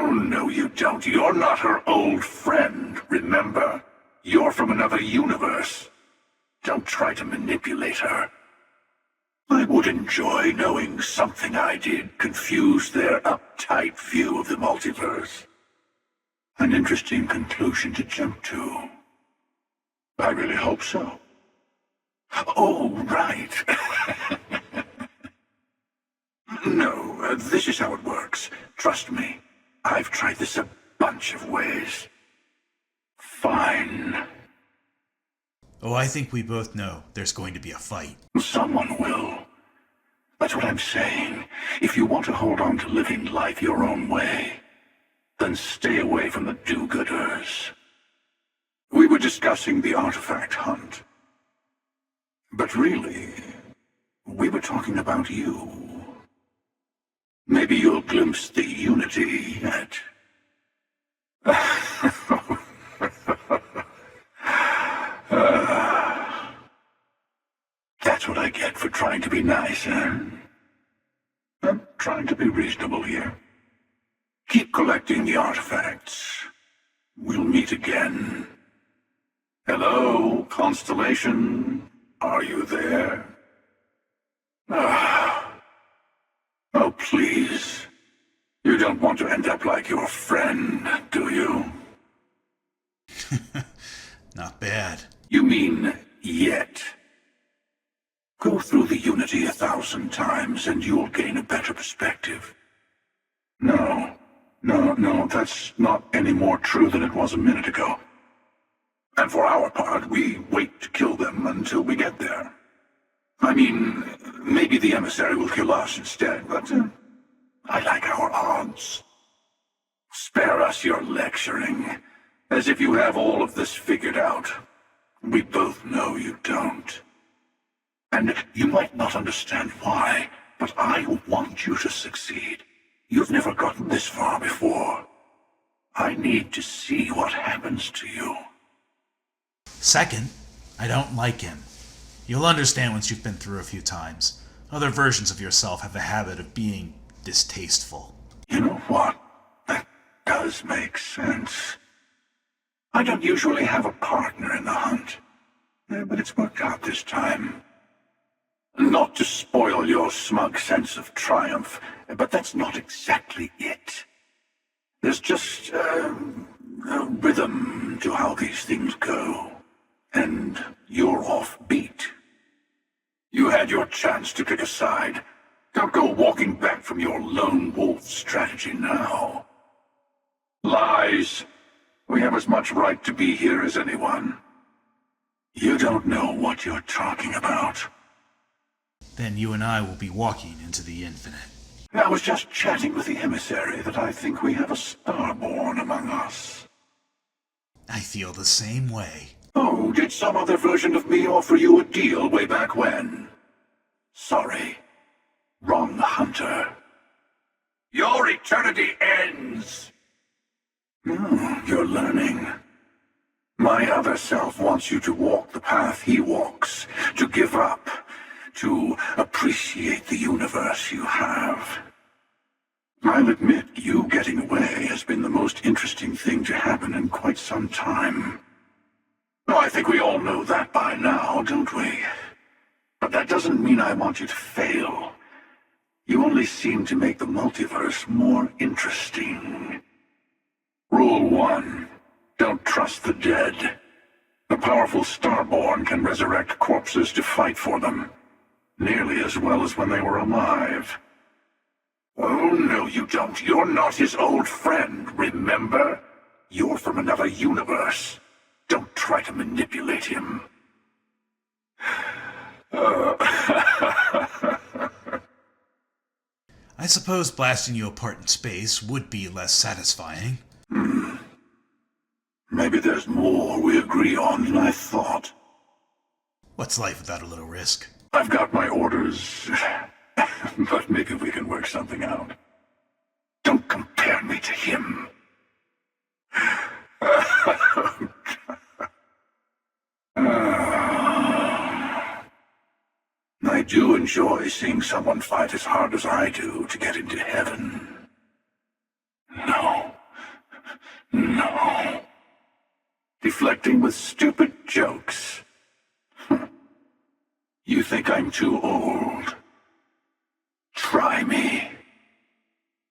Oh, no you don't. You're not her old friend, remember? You're from another universe. Don't try to manipulate her. I would enjoy knowing something I did confused their uptight view of the multiverse. An interesting conclusion to jump to. I really hope so. Oh, right. No, this is how it works. Trust me. I've tried this a bunch of ways. Fine. Oh, I think we both know there's going to be a fight. Someone will. That's what I'm saying. If you want to hold on to living life your own way, then stay away from the do-gooders. We were discussing the artifact hunt. But really, we were talking about you. Maybe you'll glimpse the unity at... That's what I get for trying to be nice, huh? I'm trying to be reasonable here. Keep collecting the artifacts. We'll meet again. Hello, Constellation? Are you there? Oh, please. You don't want to end up like your friend, do you? Not bad. You mean, yet? Go through the Unity 1,000 times and you'll gain a better perspective. No, that's not any more true than it was a minute ago. And for our part, we wait to kill them until we get there. I mean, maybe the emissary will kill us instead, but I like our odds. Spare us your lecturing, as if you have all of this figured out. We both know you don't. And you might not understand why, but I want you to succeed. You've never gotten this far before. I need to see what happens to you. Second, I don't like him. You'll understand once you've been through a few times. Other versions of yourself have a habit of being distasteful. You know what? That does make sense. I don't usually have a partner in the hunt, but it's worked out this time. Not to spoil your smug sense of triumph, but that's not exactly it. There's just a rhythm to how these things go, and you're offbeat. You had your chance to pick a side. Don't go walking back from your lone wolf strategy now. Lies. We have as much right to be here as anyone. You don't know what you're talking about. Then you and I will be walking into the infinite. I was just chatting with the emissary that I think we have a Starborn among us. I feel the same way. Oh, did some other version of me offer you a deal way back when? Sorry. Wrong hunter. Your eternity ends! You're learning. My other self wants you to walk the path he walks, to give up, to appreciate the universe you have. I'll admit, you getting away has been the most interesting thing to happen in quite some time. I think we all know that by now, don't we? But that doesn't mean I want you to fail. You only seem to make the multiverse more interesting. Rule 1. Don't trust the dead. A powerful Starborn can resurrect corpses to fight for them. Nearly as well as when they were alive. Oh, no you don't. You're not his old friend, remember? You're from another universe. Don't try to manipulate him. I suppose blasting you apart in space would be less satisfying. Maybe there's more we agree on than I thought. What's life without a little risk? I've got my orders, but maybe we can work something out. Don't compare me to him. I do enjoy seeing someone fight as hard as I do to get into heaven. No, No. Deflecting with stupid jokes. You think I'm too old? Try me.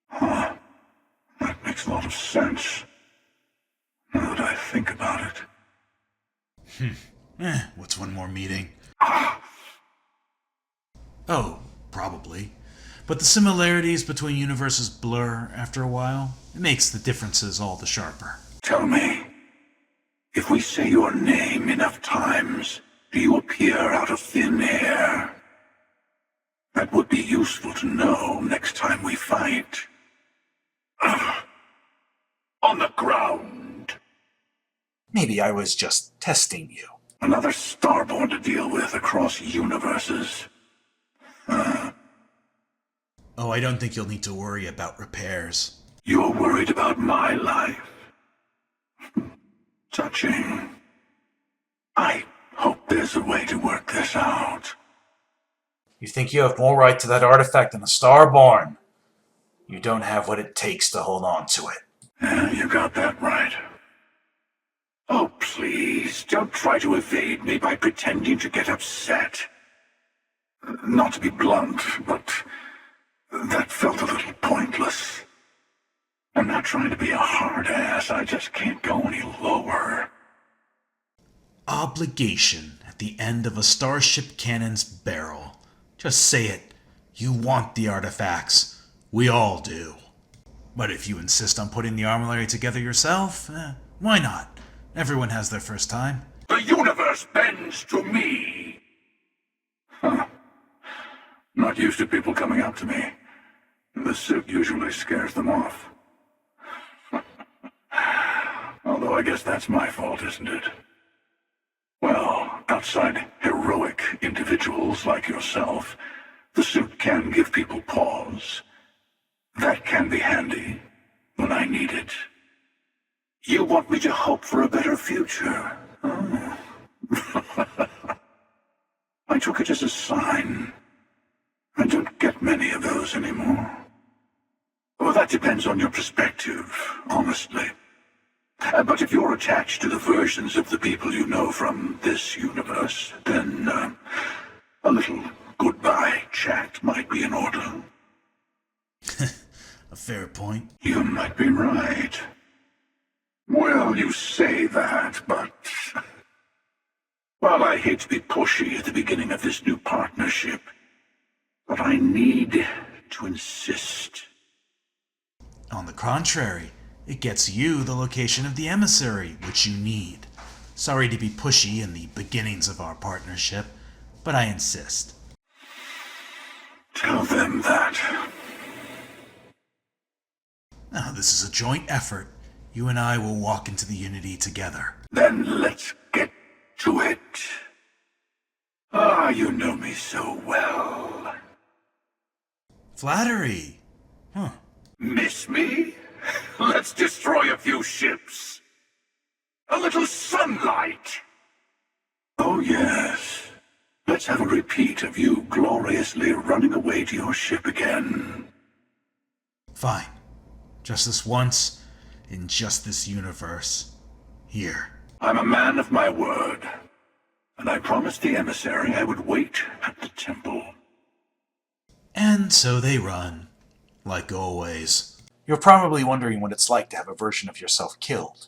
Huh. That makes a lot of sense. Now that I think about it. What's one more meeting? Oh, probably. But the similarities between universes blur after a while. It makes the differences all the sharper. Tell me, if we say your name enough times, do you appear out of thin air? That would be useful to know next time we fight. On the ground. Maybe I was just testing you. Another starborn to deal with across universes. Oh, I don't think you'll need to worry about repairs. You're worried about my life? Touching. I hope there's a way to work this out. You think you have more right to that artifact than a Starborn? You don't have what it takes to hold on to it. Yeah, you got that right. Oh, please, don't try to evade me by pretending to get upset. Not to be blunt, but that felt a little pointless. I'm not trying to be a hard ass, I just can't go any lower. Obligation at the end of a starship cannon's barrel. Just say it. You want the artifacts. We all do. But if you insist on putting the armory together yourself, why not? Everyone has their first time. The universe bends to me! Huh. Not used to people coming up to me. The suit usually scares them off. Although I guess that's my fault, isn't it? Well, outside heroic individuals like yourself, the suit can give people pause. That can be handy when I need it. You want me to hope for a better future? Oh. I took it as a sign. I don't get many of those anymore. Well, that depends on your perspective, honestly. But if you're attached to the versions of the people you know from this universe, then a little goodbye chat might be in order. A fair point. You might be right. Well, you say that, but... Well, I hate to be pushy at the beginning of this new partnership, but I need to insist. On the contrary, it gets you the location of the emissary, which you need. Sorry to be pushy in the beginnings of our partnership, but I insist. Tell them that. Now, this is a joint effort. You and I will walk into the Unity together. Then let's get to it. Ah, you know me so well. Flattery. Huh. Miss me? Let's destroy a few ships. A little sunlight. Oh, yes. Let's have a repeat of you gloriously running away to your ship again. Fine. Just this once, in just this universe. Here. I'm a man of my word, and I promised the emissary I would wait at the temple. And so they run. Like always. You're probably wondering what it's like to have a version of yourself killed.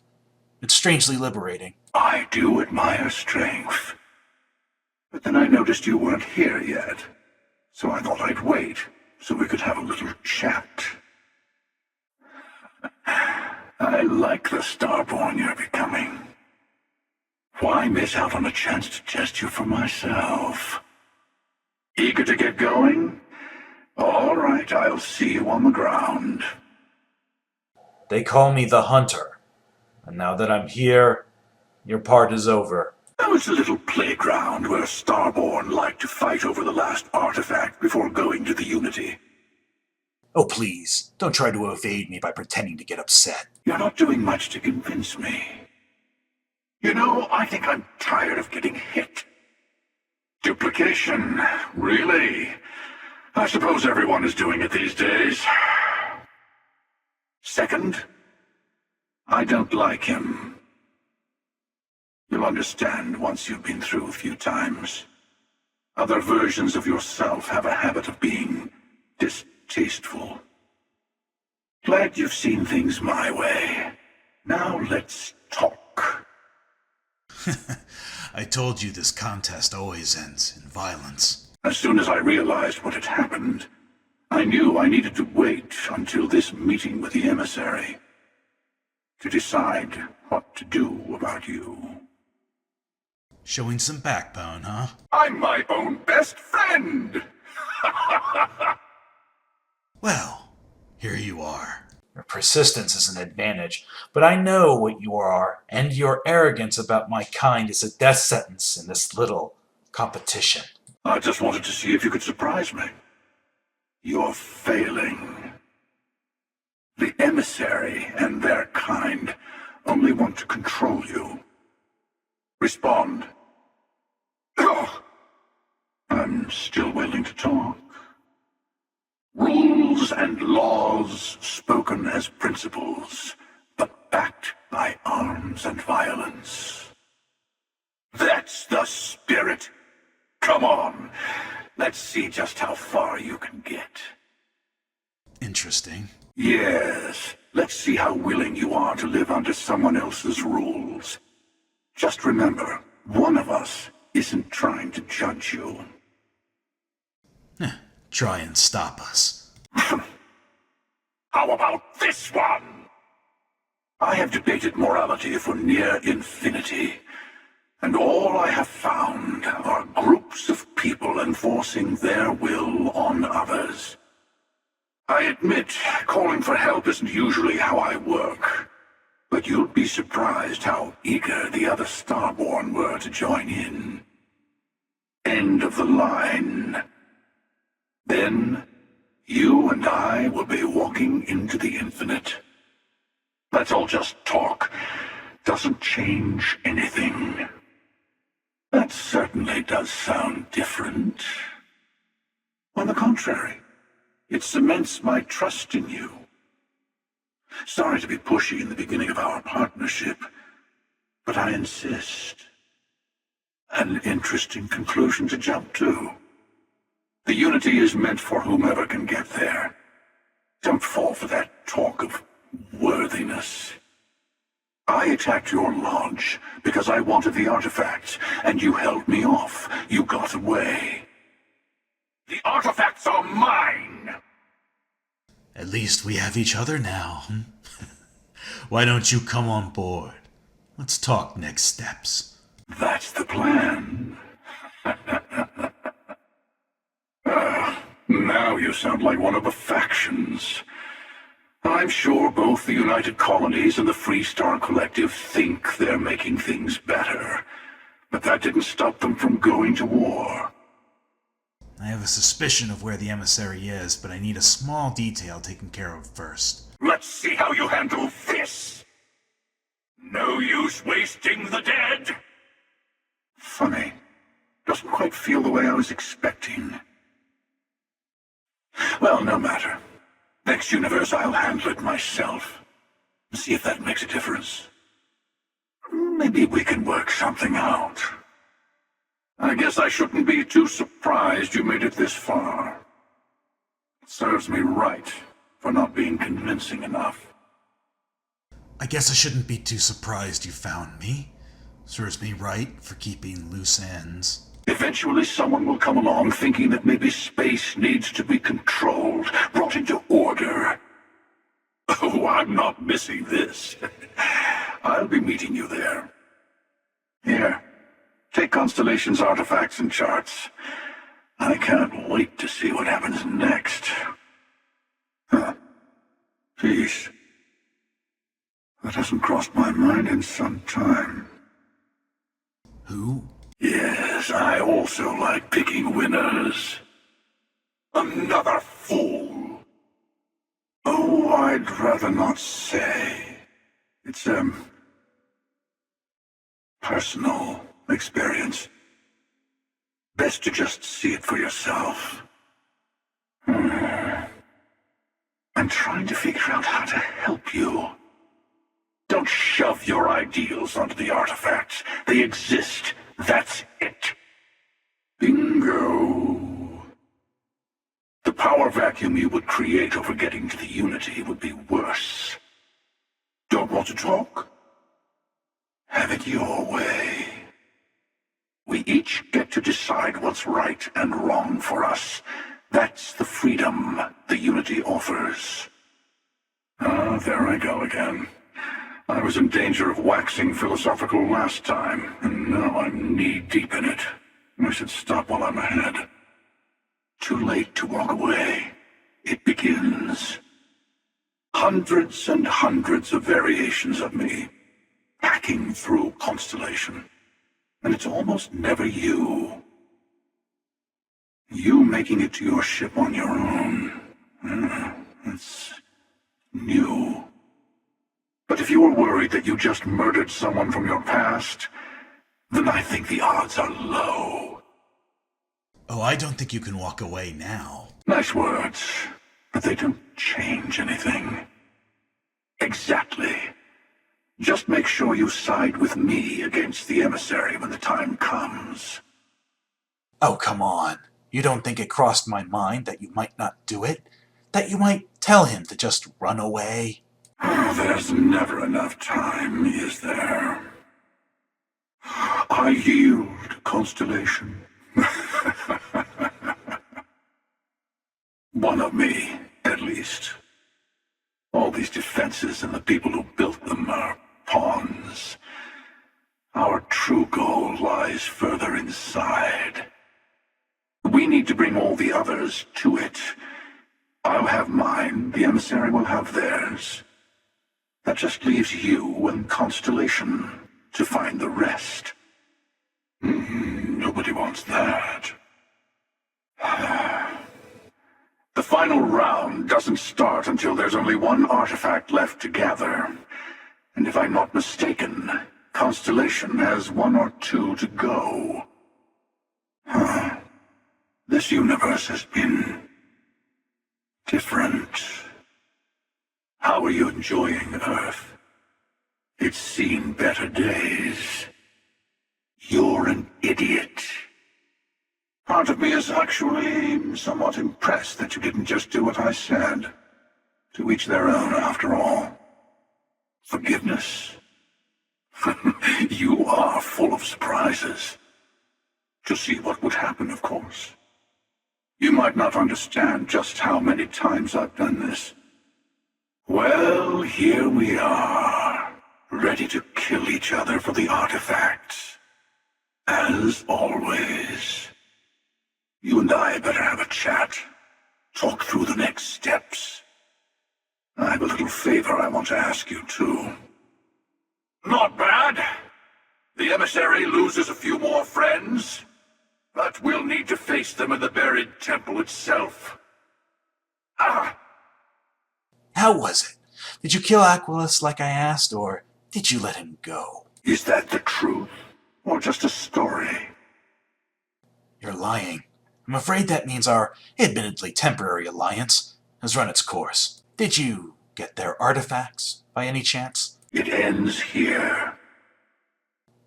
It's strangely liberating. I do admire strength. But then I noticed you weren't here yet, so I thought I'd wait, so we could have a little chat. I like the Starborn you're becoming. Why miss out on a chance to test you for myself? Eager to get going? All right, I'll see you on the ground. They call me the Hunter. And now that I'm here, your part is over. That was a little playground where Starborn liked to fight over the last artifact before going to the Unity. Oh, please, don't try to evade me by pretending to get upset. You're not doing much to convince me. You know, I think I'm tired of getting hit. Duplication, really? I suppose everyone is doing it these days. Second, I don't like him. You'll understand once you've been through a few times. Other versions of yourself have a habit of being distasteful. Glad you've seen things my way. Now let's talk. I told you this contest always ends in violence. As soon as I realized what had happened, I knew I needed to wait until this meeting with the emissary to decide what to do about you. Showing some backbone, huh? I'm my own best friend! Well, here you are. Your persistence is an advantage, but I know what you are, and your arrogance about my kind is a death sentence in this little competition. I just wanted to see if you could surprise me. You're failing. The emissary and their kind only want to control you. Respond. Oh, I'm still willing to talk. Rules and laws spoken as principles, but backed by arms and violence. That's the spirit. Come on, let's see just how far you can get. Interesting. Yes, let's see how willing you are to live under someone else's rules. Just remember, one of us isn't trying to judge you. Try and stop us. How about this one? I have debated morality for near infinity, and all I have found are groups of people enforcing their will on others. I admit, calling for help isn't usually how I work, but you'll be surprised how eager the other Starborn were to join in. End of the line. Then, you and I will be walking into the infinite. That's all just talk. Doesn't change anything. That certainly does sound different. On the contrary, it cements my trust in you. Sorry to be pushy in the beginning of our partnership, but I insist. An interesting conclusion to jump to. The unity is meant for whomever can get there. Don't fall for that talk of worthiness. I attacked your lodge because I wanted the artifacts, and you held me off. You got away. The artifacts are mine! At least we have each other now. Why don't you come on board? Let's talk next steps. That's the plan. Now you sound like one of the factions. I'm sure both the United Colonies and the Free Star Collective think they're making things better, but that didn't stop them from going to war. I have a suspicion of where the emissary is, but I need a small detail taken care of first. Let's see how you handle this! No use wasting the dead! Funny. Doesn't quite feel the way I was expecting. Well, no matter. Next universe, I'll handle it myself. See if that makes a difference. Maybe we can work something out. I guess I shouldn't be too surprised you made it this far. It serves me right for not being convincing enough. I guess I shouldn't be too surprised you found me. Serves me right for keeping loose ends. Eventually someone will come along thinking that maybe space needs to be controlled, brought into order. Oh, I'm not missing this. I'll be meeting you there. Here, take Constellation's artifacts and charts. I can't wait to see what happens next. Huh. Peace. That hasn't crossed my mind in some time. Who? Yes, I also like picking winners. Another fool. Oh, I'd rather not say. It's, personal experience. Best to just see it for yourself. I'm trying to figure out how to help you. Don't shove your ideals onto the artifacts. They exist. That's it. Bingo. The power vacuum you would create over getting to the Unity would be worse. Don't want to talk? Have it your way. We each get to decide what's right and wrong for us. That's the freedom the Unity offers. Ah, there I go again. I was in danger of waxing philosophical last time, and now I'm knee-deep in it. I should stop while I'm ahead. Too late to walk away. It begins. Hundreds and hundreds of variations of me, hacking through Constellation. And it's almost never you. You making it to your ship on your own. It's new. But if you were worried that you just murdered someone from your past, then I think the odds are low. Oh, I don't think you can walk away now. Nice words, but they don't change anything. Exactly. Just make sure you side with me against the emissary when the time comes. Oh, come on. You don't think it crossed my mind that you might not do it? That you might tell him to just run away? Oh, there's never enough time, is there? I yield, Constellation. One of me, at least. All these defenses and the people who built them are pawns. Our true goal lies further inside. We need to bring all the others to it. I'll have mine, the emissary will have theirs. That just leaves you and Constellation to find the rest. Nobody wants that. The final round doesn't start until there's only one artifact left to gather. And if I'm not mistaken, Constellation has one or two to go. This universe has been different. How are you enjoying Earth? It's seen better days. You're an idiot. Part of me is actually somewhat impressed that you didn't just do what I said. To each their own, after all. Forgiveness? You are full of surprises. To see what would happen, of course. You might not understand just how many times I've done this. Well, here we are, ready to kill each other for the artifacts. As always. You and I better have a chat. Talk through the next steps. I have a little favor I want to ask you, too. Not bad. The emissary loses a few more friends, but we'll need to face them in the buried temple itself. How was it? Did you kill Aquilus like I asked, or did you let him go? Is that the truth, or just a story? You're lying. I'm afraid that means our admittedly temporary alliance has run its course. Did you get their artifacts, by any chance? It ends here.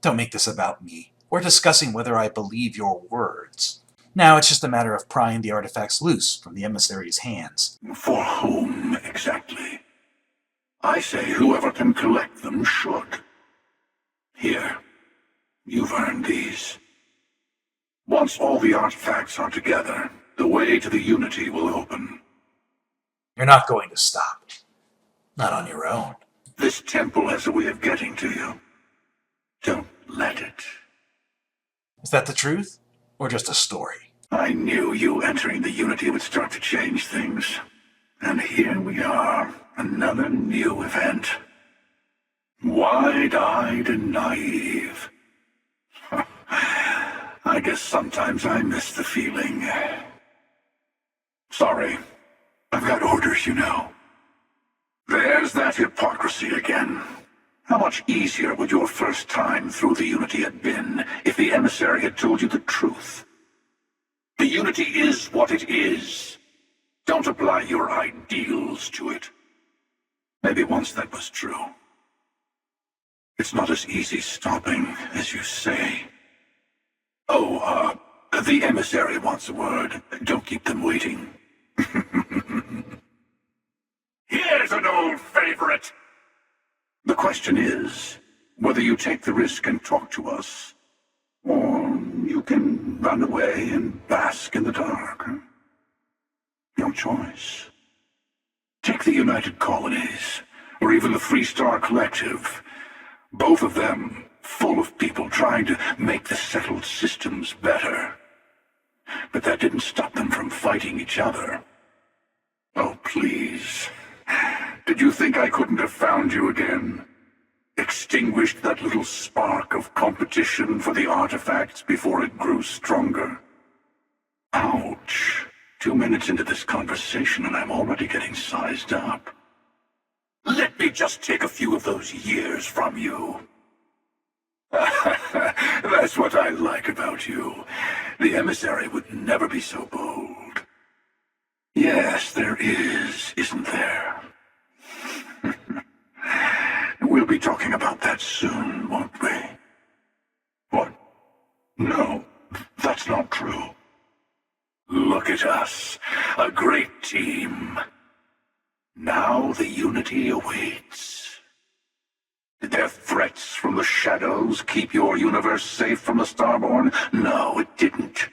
Don't make this about me. We're discussing whether I believe your words. Now it's just a matter of prying the artifacts loose from the emissary's hands. For whom, exactly? I say whoever can collect them should. Here, you've earned these. Once all the artifacts are together, the way to the Unity will open. You're not going to stop. Not on your own. This temple has a way of getting to you. Don't let it. Is that the truth? Or just a story? I knew you entering the Unity would start to change things. And here we are, another new event. Wide-eyed and naive. I guess sometimes I miss the feeling. Sorry. I've got orders, you know. There's that hypocrisy again. How much easier would your first time through the Unity have been if the emissary had told you the truth? The Unity is what it is. Don't apply your ideals to it. Maybe once that was true. It's not as easy stopping as you say. Oh, the emissary wants a word. Don't keep them waiting. Here's an old favorite! The question is, whether you take the risk and talk to us, or you can run away and bask in the dark. Your choice. Take the United Colonies, or even the Free Star Collective. Both of them full of people trying to make the settled systems better. But that didn't stop them from fighting each other. Oh, please. Did you think I couldn't have found you again? Extinguished that little spark of competition for the artifacts before it grew stronger? Ouch. 2 minutes into this conversation and I'm already getting sized up. Let me just take a few of those years from you. That's what I like about you. The emissary would never be so bold. Yes, there is, isn't there? We'll be talking about that soon, won't we? What? No, that's not true. Look at us, a great team. Now the unity awaits. Did their threats from the shadows keep your universe safe from the Starborn? No, it didn't.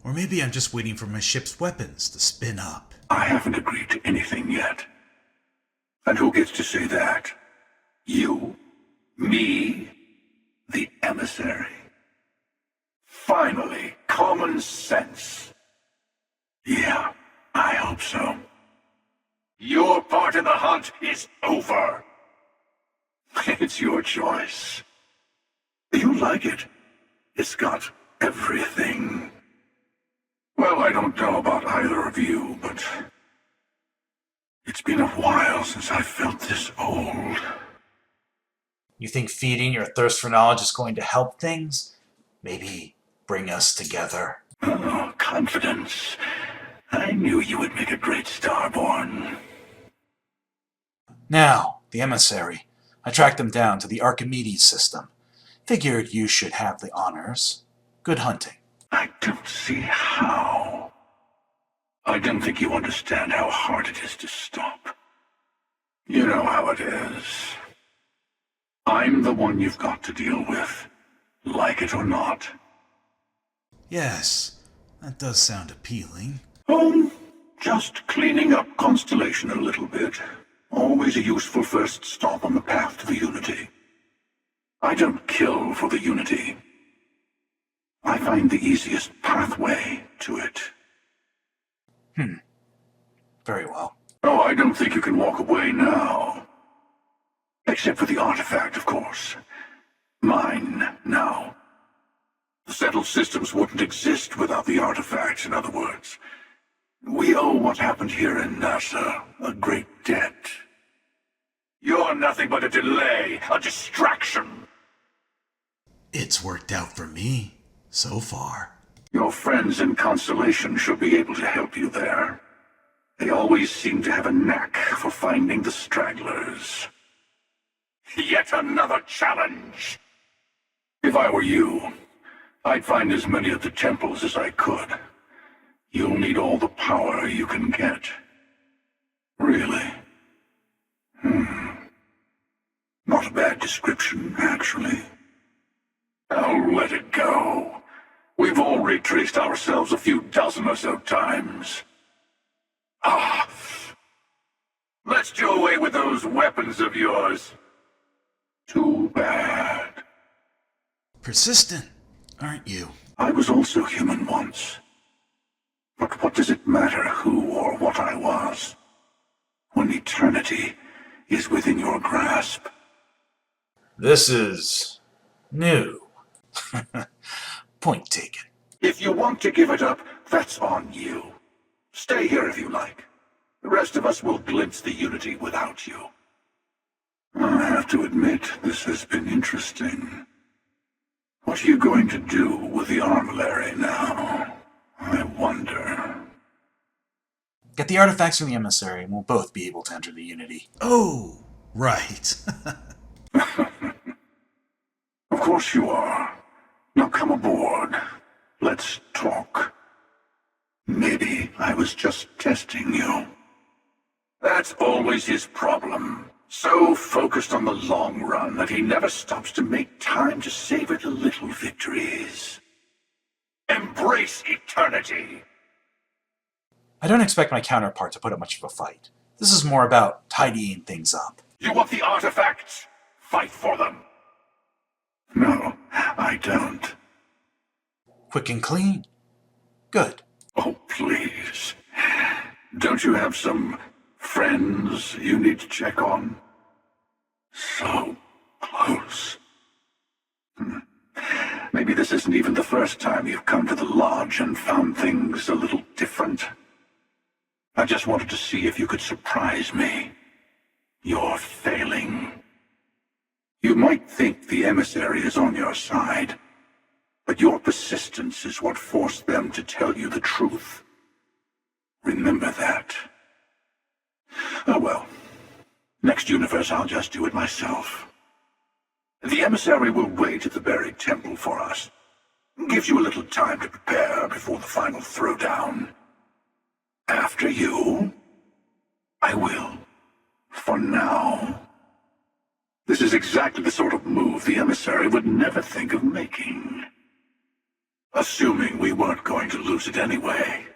Or maybe I'm just waiting for my ship's weapons to spin up. I haven't agreed to anything yet. And who gets to say that? You? Me? The emissary? Finally, common sense. Yeah, I hope so. Your part in the hunt is over. It's your choice. You like it. It's got everything. Well, I don't know about either of you, but it's been a while since I felt this old. You think feeding your thirst for knowledge is going to help things? Maybe bring us together? Oh, confidence. I knew you would make a great Starborn. Now, the emissary. I tracked them down to the Archimedes system. Figured you should have the honors. Good hunting. I don't see how. I don't think you understand how hard it is to stop. You know how it is. I'm the one you've got to deal with, like it or not. Yes, that does sound appealing. Oh, just cleaning up Constellation a little bit. Always a useful first stop on the path to the Unity. I don't kill for the Unity. I find the easiest pathway to it. Very well. Oh, I don't think you can walk away now. Except for the artifact, of course. Mine, now. The settled systems wouldn't exist without the artifact, in other words. We owe what happened here in NASA a great debt. You're nothing but a delay, a distraction. It's worked out for me, so far. Your friends in Constellation should be able to help you there. They always seem to have a knack for finding the stragglers. Yet another challenge! If I were you, I'd find as many of the temples as I could. You'll need all the power you can get. Really? Not a bad description, actually. I'll let it go. We've all retraced ourselves a few dozen or so times. Ah! Let's do away with those weapons of yours. Too bad. Persistent, aren't you? I was also human once. But what does it matter who or what I was, when eternity is within your grasp? This is new. Point taken. If you want to give it up, that's on you. Stay here if you like. The rest of us will glimpse the Unity without you. I have to admit, this has been interesting. What are you going to do with the armillary now? I wonder. Get the artifacts from the emissary, and we'll both be able to enter the Unity. Oh, right. course you are. Now come aboard. Let's talk. Maybe I was just testing you. That's always his problem. So focused on the long run that he never stops to make time to savor the little victories. Embrace eternity! I don't expect my counterpart to put up much of a fight. This is more about tidying things up. You want the artifacts? Fight for them. No, I don't. Quick and clean. Good. Oh, please. Don't you have some friends you need to check on? So close. Maybe this isn't even the first time you've come to the lodge and found things a little different. I just wanted to see if you could surprise me. You're failing. You might think the emissary is on your side, but your persistence is what forced them to tell you the truth. Remember that. Oh well. Next universe, I'll just do it myself. The emissary will wait at the buried temple for us. Gives you a little time to prepare before the final throwdown. After you, I will. For now. This is exactly the sort of move the emissary would never think of making. Assuming we weren't going to lose it anyway.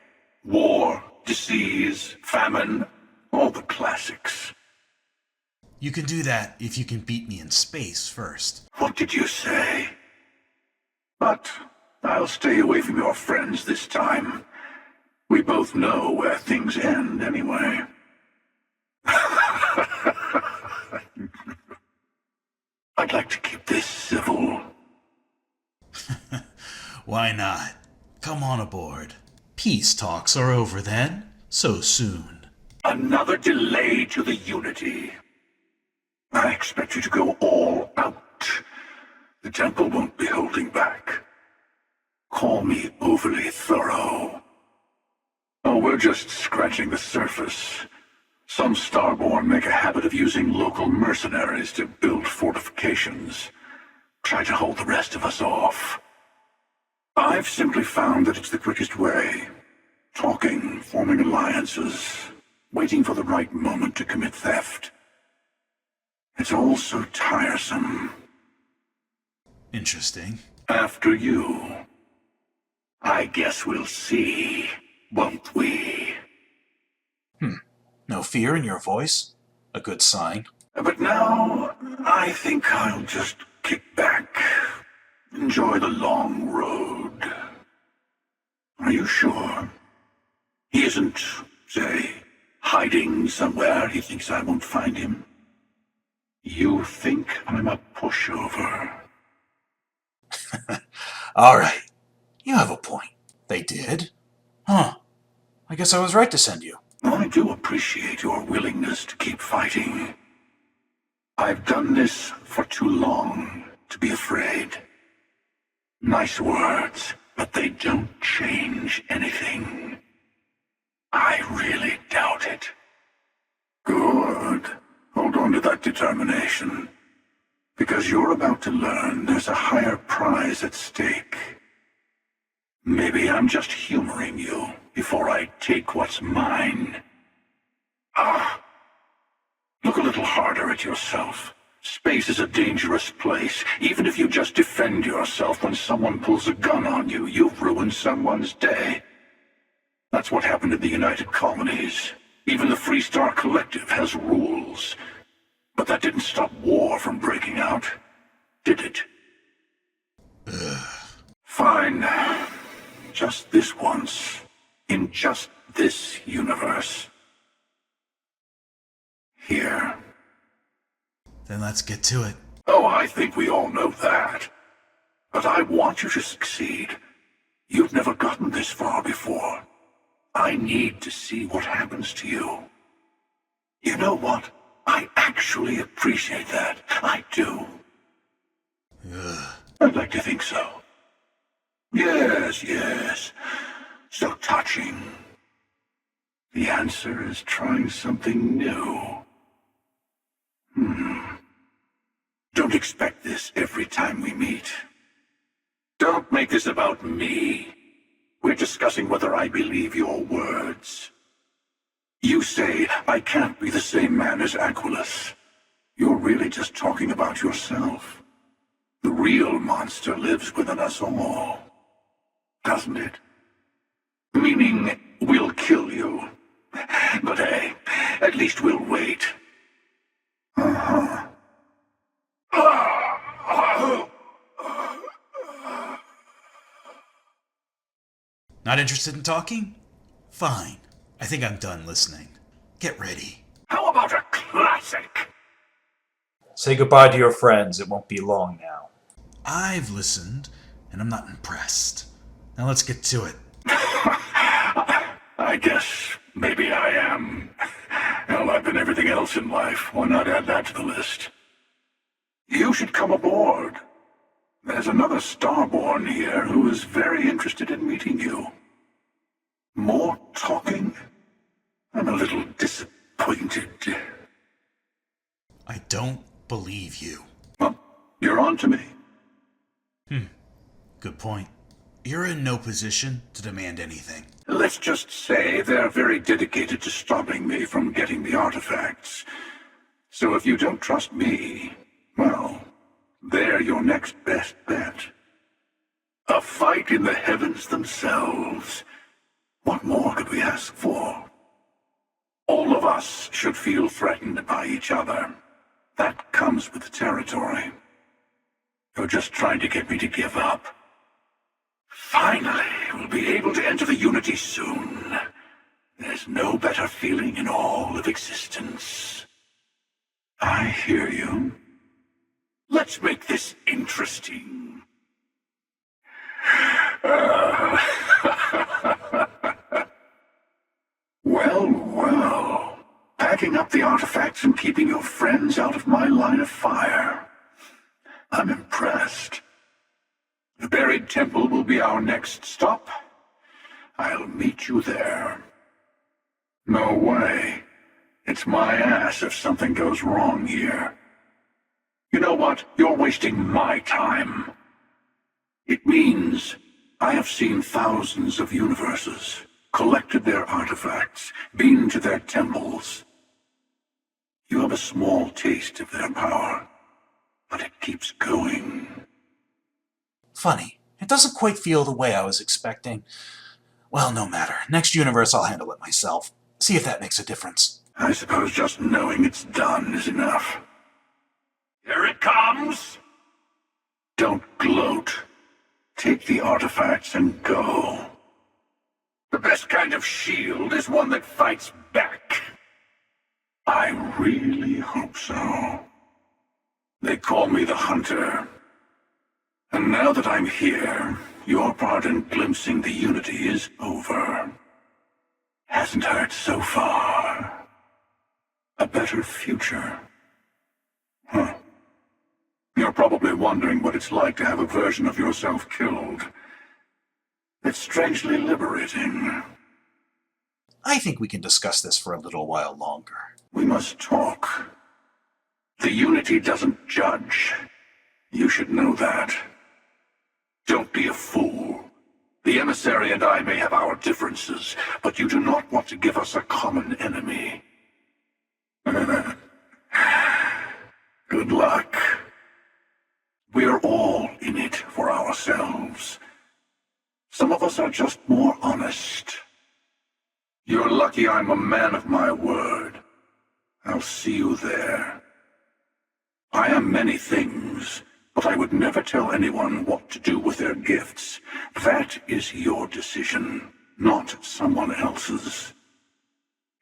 War, disease, famine, all the classics. You can do that if you can beat me in space first. What did you say? But I'll stay away from your friends this time. We both know where things end anyway. I'd like to keep this civil. Why not? Come on aboard. Peace talks are over then. So soon. Another delay to the Unity. I expect you to go all out. The temple won't be holding back. Call me overly thorough. Oh, we're just scratching the surface. Some Starborn make a habit of using local mercenaries to build fortifications. Try to hold the rest of us off. I've simply found that it's the quickest way. Talking, forming alliances, waiting for the right moment to commit theft. It's all so tiresome. Interesting. After you. I guess we'll see, won't we? No fear in your voice? A good sign. But now, I think I'll just kick back. Enjoy the long road. Are you sure? He isn't, say, hiding somewhere he thinks I won't find him? You think I'm a pushover? All right. You have a point. They did? Huh. I guess I was right to send you. I do appreciate your willingness to keep fighting. I've done this for too long to be afraid. Nice words, but they don't change anything. I really doubt it. Good. Hold on to that determination. Because you're about to learn there's a higher prize at stake. Maybe I'm just humoring you before I take what's mine. Look a little harder at yourself. Space is a dangerous place. Even if you just defend yourself when someone pulls a gun on you, you've ruined someone's day. That's what happened in the United Colonies. Even the Freestar Collective has rules. But that didn't stop war from breaking out, did it? Fine. Just this once. In just this universe. Here. Then let's get to it. Oh, I think we all know that. But I want you to succeed. You've never gotten this far before. I need to see what happens to you. You know what? I actually appreciate that. I do. I'd like to think so. Yes. So touching. The answer is trying something new. Don't expect this every time we meet. Don't make this about me. We're discussing whether I believe your words. You say I can't be the same man as Aquilus. You're really just talking about yourself. The real monster lives within us all, doesn't it? Meaning, we'll kill you. But hey, at least we'll wait. Uh-huh. Not interested in talking? Fine. I think I'm done listening. Get ready. How about a classic? Say goodbye to your friends. It won't be long now. I've listened, and I'm not impressed. Now let's get to it. I guess maybe I am. Hell, I've been everything else in life. Why not add that to the list? You should come aboard. There's another Starborn here who is very interested in meeting you. More talking? I'm a little disappointed. I don't believe you. Well, you're on to me. Good point. You're in no position to demand anything. Let's just say they're very dedicated to stopping me from getting the artifacts. So if you don't trust me, well, they're your next best bet. A fight in the heavens themselves. What more could we ask for? All of us should feel threatened by each other. That comes with the territory. You're just trying to get me to give up. Finally, we'll be able to enter the Unity soon. There's no better feeling in all of existence. I hear you. Let's make this interesting. Well. Packing up the artifacts and keeping your friends out of my line of fire. I'm impressed. The buried temple will be our next stop. I'll meet you there. No way. It's my ass if something goes wrong here. You know what? You're wasting my time. It means I have seen thousands of universes, collected their artifacts, been to their temples. You have a small taste of their power, but it keeps going. Funny. It doesn't quite feel the way I was expecting. Well, no matter. Next universe, I'll handle it myself. See if that makes a difference. I suppose just knowing it's done is enough. Here it comes! Don't gloat. Take the artifacts and go. The best kind of shield is one that fights back. I really hope so. They call me the Hunter. And now that I'm here, your part in glimpsing the Unity is over. Hasn't hurt so far. A better future. Huh. You're probably wondering what it's like to have a version of yourself killed. It's strangely liberating. I think we can discuss this for a little while longer. We must talk. The Unity doesn't judge. You should know that. Don't be a fool. The emissary and I may have our differences, but you do not want to give us a common enemy. Good luck. We're all in it for ourselves. Some of us are just more honest. You're lucky I'm a man of my word. I'll see you there. I am many things, but I would never tell anyone what to do with their gifts. That is your decision, not someone else's.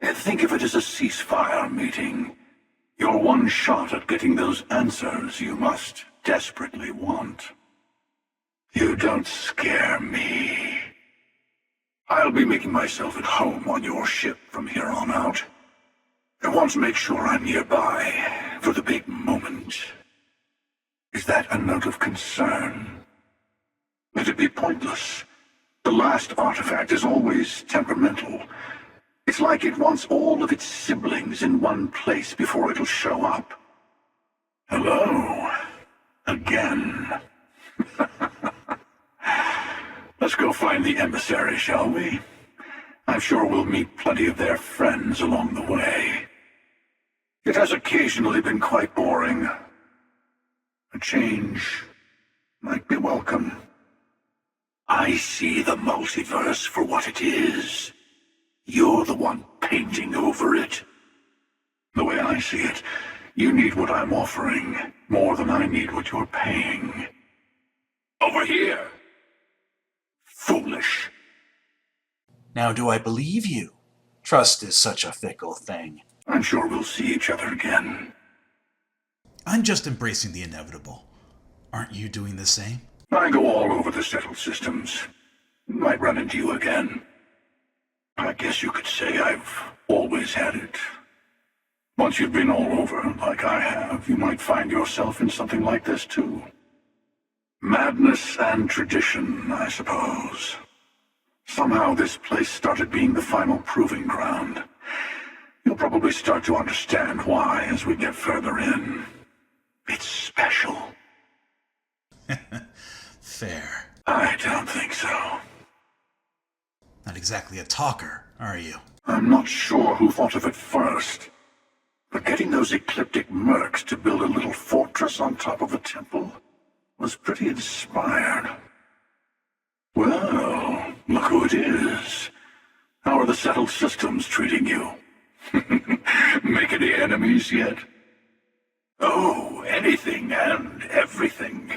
Think of it as a ceasefire meeting. You're one shot at getting those answers you must desperately want. You don't scare me. I'll be making myself at home on your ship from here on out. I want to make sure I'm nearby for the big moment. Is that a note of concern? Let it be pointless. The last artifact is always temperamental. It's like it wants all of its siblings in one place before it'll show up. Hello. again. Let's go find the emissary, shall we? I'm sure we'll meet plenty of their friends along the way. It has occasionally been quite boring. A change might be welcome. I see the multiverse for what it is. You're the one painting over it. The way I see it, you need what I'm offering more than I need what you're paying. Over here! Foolish. Now do I believe you? Trust is such a fickle thing. I'm sure we'll see each other again. I'm just embracing the inevitable. Aren't you doing the same? I go all over the settled systems. Might run into you again. I guess you could say I've always had it. Once you've been all over, like I have, you might find yourself in something like this too. Madness and tradition, I suppose. Somehow this place started being the final proving ground. You'll probably start to understand why as we get further in. It's special. Fair. I don't think so. Not exactly a talker, are you? I'm not sure who thought of it first, but getting those ecliptic mercs to build a little fortress on top of the temple was pretty inspired. Well, look who it is. How are the settled systems treating you? Make any enemies yet? Oh, anything and everything.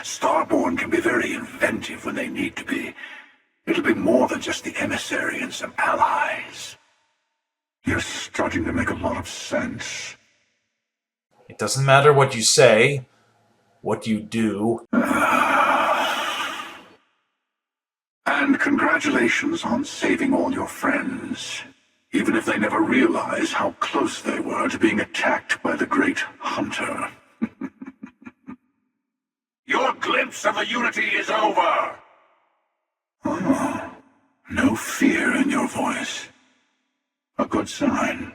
Starborn can be very inventive when they need to be. It'll be more than just the emissary and some allies. You're starting to make a lot of sense. It doesn't matter what you say, what you do. And congratulations on saving all your friends, even if they never realize how close they were to being attacked by the Great Hunter. Your glimpse of the Unity is over! Oh, no fear in your voice. A good sign.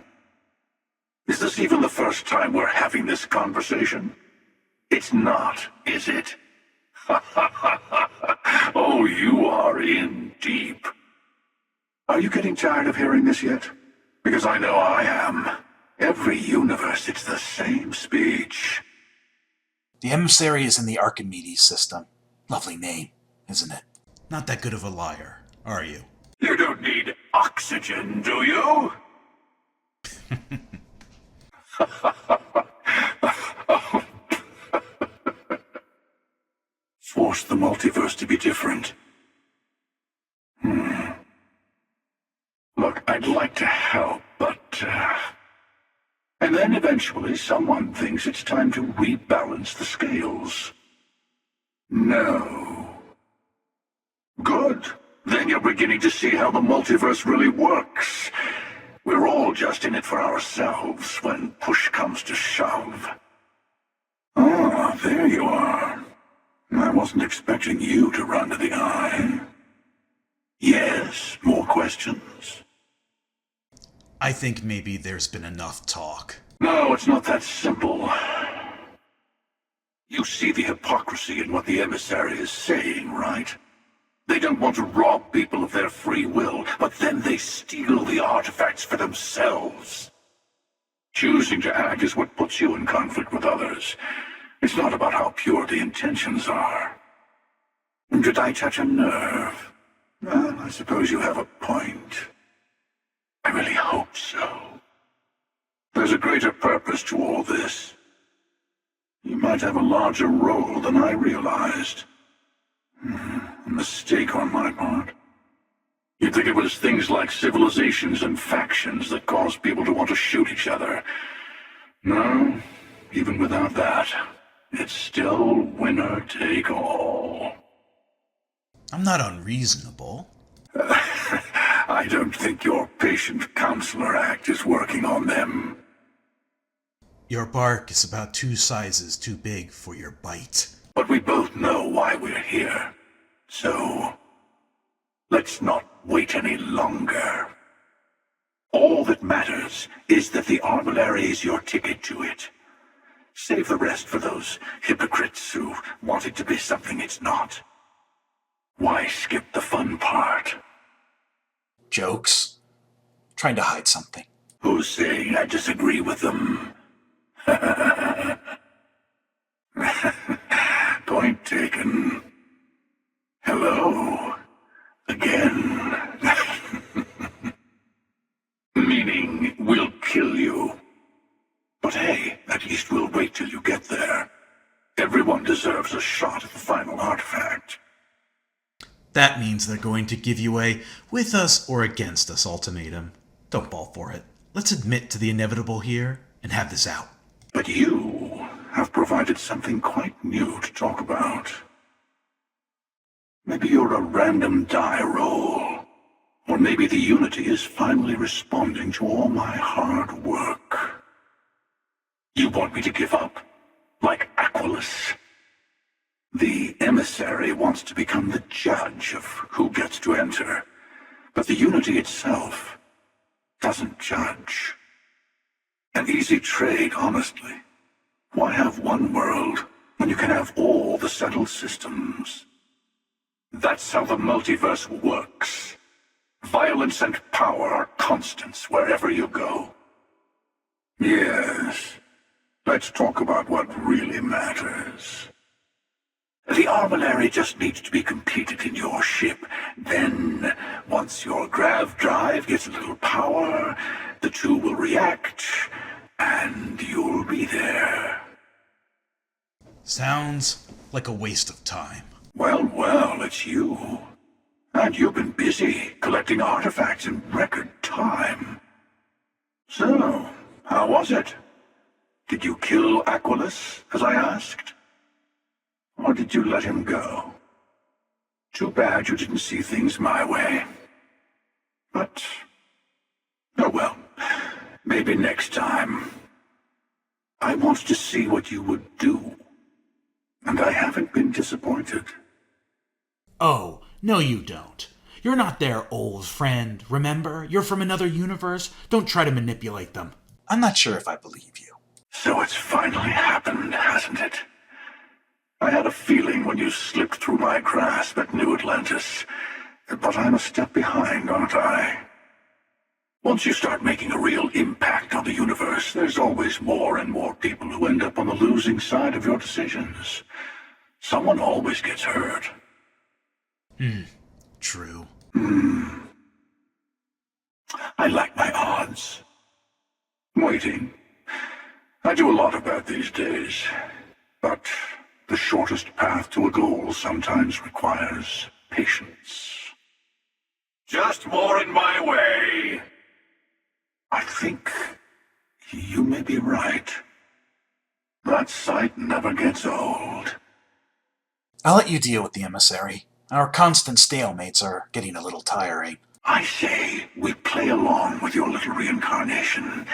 Is this even the first time we're having this conversation? It's not, is it? Oh, you are in deep. Are you getting tired of hearing this yet? Because I know I am. Every universe, it's the same speech. The emissary is in the Archimedes system. Lovely name, isn't it? Not that good of a liar, are you? You don't need oxygen, do you? Force the multiverse to be different. Look, I'd like to help, but... And then eventually someone thinks it's time to rebalance the scales. No. Good. Then you're beginning to see how the multiverse really works. We're all just in it for ourselves when push comes to shove. Ah, there you are. I wasn't expecting you to run to the eye. Yes, more questions? I think maybe there's been enough talk. No, it's not that simple. You see the hypocrisy in what the emissary is saying, right? They don't want to rob people of their free will, but then they steal the artifacts for themselves. Choosing to act is what puts you in conflict with others. It's not about how pure the intentions are. Did I touch a nerve? Well, I suppose you have a point. I really hope so. There's a greater purpose to all this. You might have a larger role than I realized. A mistake on my part. You'd think it was things like civilizations and factions that cause people to want to shoot each other. No, even without that, it's still winner take all. I'm not unreasonable. I don't think your patient counselor act is working on them. Your bark is about 2 sizes too big for your bite. But we both know why we're here. So, let's not wait any longer. All that matters is that the armillary is your ticket to it. Save the rest for those hypocrites who want it to be something it's not. Why skip the fun part? Jokes? Trying to hide something. Who's saying I disagree with them? Point taken. Hello. Again. Meaning, we'll kill you. But hey, at least we'll wait till you get there. Everyone deserves a shot at the final artifact. That means they're going to give you a with us or against us ultimatum. Don't fall for it. Let's admit to the inevitable here and have this out. But you have provided something quite new to talk about. Maybe you're a random die roll. Or maybe the Unity is finally responding to all my hard work. You want me to give up? Like Aquilus? The emissary wants to become the judge of who gets to enter, but the Unity itself doesn't judge. An easy trade, honestly. Why have one world when you can have all the settled systems? That's how the multiverse works. Violence and power are constants wherever you go. Yes, let's talk about what really matters. The armillary just needs to be completed in your ship. Then, once your grav drive gets a little power, the two will react, and you'll be there. Sounds like a waste of time. Well, it's you. And you've been busy collecting artifacts in record time. So, how was it? Did you kill Aquilus, as I asked? Or did you let him go? Too bad you didn't see things my way. But, oh well, maybe next time. I wanted to see what you would do, and I haven't been disappointed. Oh, no you don't. You're not their old friend, remember? You're from another universe. Don't try to manipulate them. I'm not sure if I believe you. So it's finally happened, hasn't it? I had a feeling when you slipped through my grasp at New Atlantis, but I'm a step behind, aren't I? Once you start making a real impact on the universe, there's always more and more people who end up on the losing side of your decisions. Someone always gets hurt. True. I like my odds. Waiting. I do a lot of that these days, but the shortest path to a goal sometimes requires patience. Just more in my way. I think you may be right. That sight never gets old. I'll let you deal with the emissary. Our constant stalemates are getting a little tiring. I say we play along with your little reincarnation.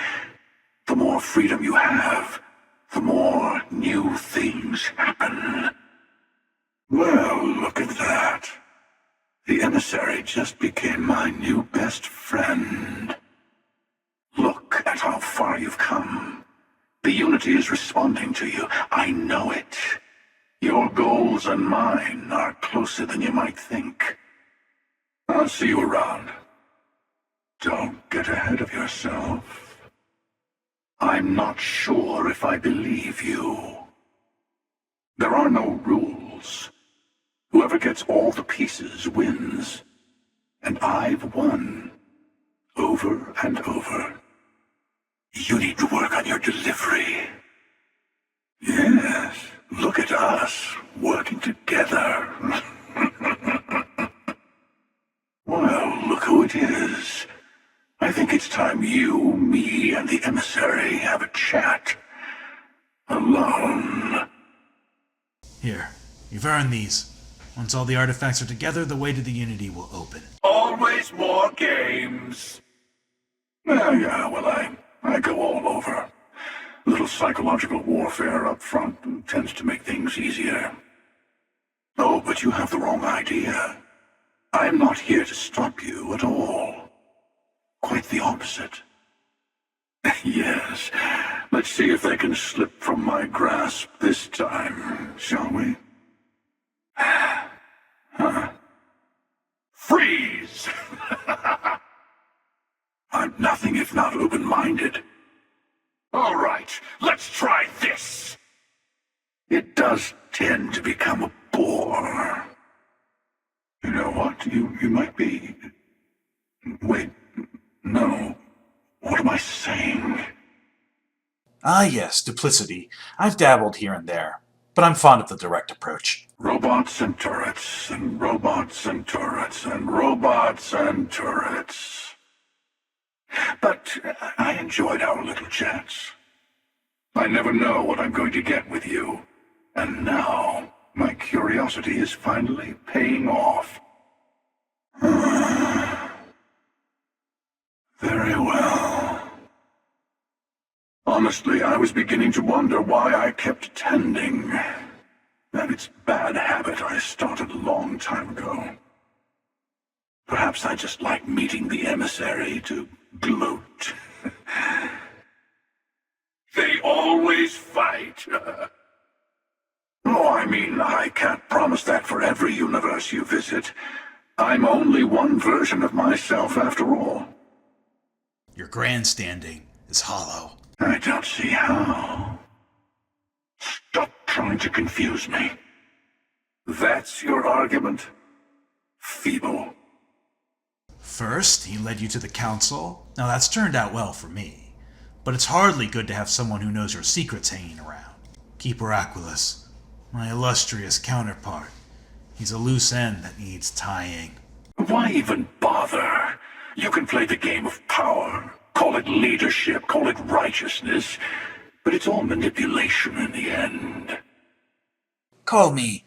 The more freedom you have, the more new things happen. Well, look at that. The emissary just became my new best friend. Look at how far you've come. The Unity is responding to you. I know it. Your goals and mine are closer than you might think. I'll see you around. Don't get ahead of yourself. I'm not sure if I believe you. There are no rules. Whoever gets all the pieces wins. And I've won. Over and over. You need to work on your delivery. Yes, look at us, working together. Well, look who it is. I think it's time you, me, and the emissary have a chat. Alone. Here, you've earned these. Once all the artifacts are together, the way to the Unity will open. Always more games. Yeah, well, I go all over. A little psychological warfare up front tends to make things easier. Oh, but you have the wrong idea. I'm not here to stop you at all. Quite the opposite. Yes, Let's see if they can slip from my grasp this time, shall we? Huh? Freeze! I'm nothing if not open-minded. All right, let's try this. It does tend to become a bore. You know what? You might be... Wait, no. What am I saying? Ah yes, duplicity. I've dabbled here and there, but I'm fond of the direct approach. Robots and turrets, and robots and turrets, and robots and turrets. But I enjoyed our little chats. I never know what I'm going to get with you. And now, my curiosity is finally paying off. Very well. Honestly, I was beginning to wonder why I kept attending. And it's a bad habit I started a long time ago. Perhaps I just like meeting the emissary to gloat. They always fight. Oh, I mean, I can't promise that for every universe you visit. I'm only one version of myself after all. Your grandstanding is hollow. I don't see how. Stop trying to confuse me. That's your argument? Feeble. First, he led you to the council. Now that's turned out well for me. But it's hardly good to have someone who knows your secrets hanging around. Keeper Aquilus, my illustrious counterpart. He's a loose end that needs tying. Why even bother? You can play the game of power. Call it leadership, call it righteousness. But it's all manipulation in the end. Call me